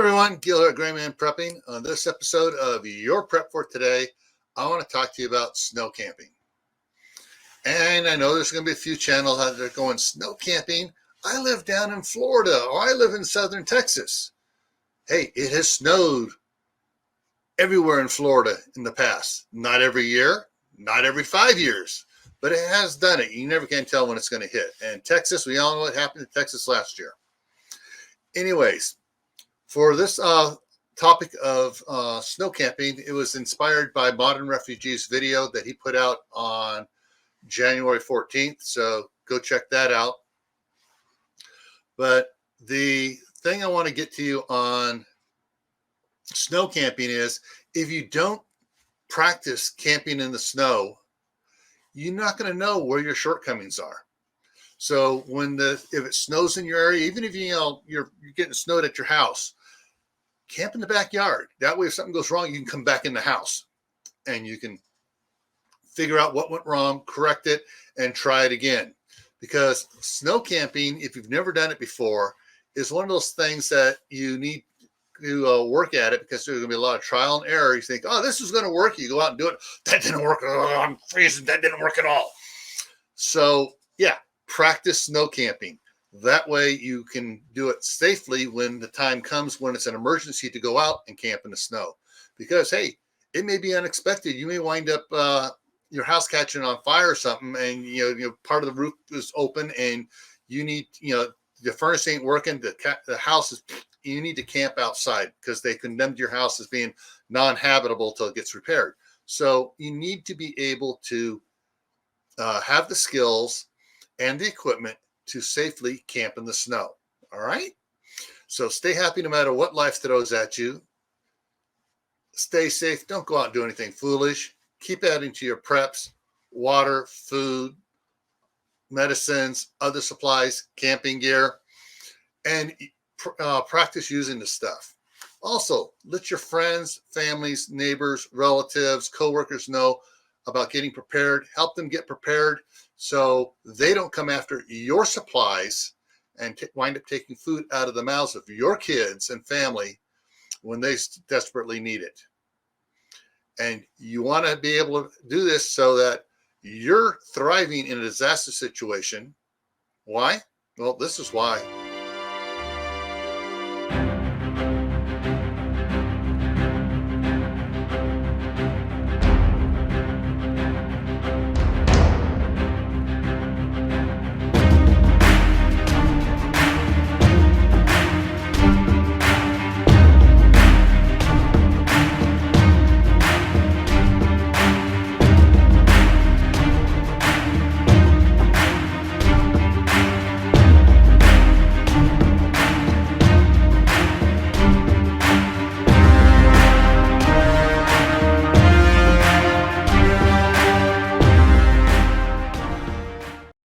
everyone, Gil here at GrayManPrepping. On this episode of Your Prep for Today, I want to talk to you about snow camping. And I know there's going to be a few channels out there going, snow camping? I live down in Florida, or I live in southern Texas. Hey, it has snowed everywhere in Florida in the past. Not every year, not every 5 years, but it has done it. You never can tell when it's going to hit. And Texas, we all know what happened to Texas last year. Anyways, for this topic of snow camping, it was inspired by Modern Refugee's video that he put out on January 14th. So go check that out. But the thing I want to get to you on snow camping is if you don't practice camping in the snow, you're not going to know where your shortcomings are. So if it snows in your area, even if you're getting snowed at your house, camp in the backyard. That way, if something goes wrong, you can come back in the house and you can figure out what went wrong, correct it, and try it again. Because snow camping, if you've never done it before, is one of those things that you need to work at it, because there's going to be a lot of trial and error. You think, oh, this is going to work. You go out and do it. That didn't work. Oh, I'm freezing. That didn't work at all. So, yeah, practice snow camping. That way you can do it safely when the time comes when it's an emergency to go out and camp in the snow. Because, hey, it may be unexpected. You may wind up your house catching on fire or something, and part of the roof is open, and you need, the furnace ain't working. The house is, you need to camp outside because they condemned your house as being non-habitable till it gets repaired. So you need to be able to have the skills and the equipment to safely camp in the snow. All right. So stay happy no matter what life throws at you. Stay safe. Don't go out and do anything foolish. Keep adding to your preps: water, food, medicines, other supplies, camping gear, and practice using the stuff. Also, let your friends, families, neighbors, relatives, coworkers know about getting prepared. Help them get prepared so they don't come after your supplies and wind up taking food out of the mouths of your kids and family when they desperately need it. And you want to be able to do this so that you're thriving in a disaster situation. Why? Well, this is why.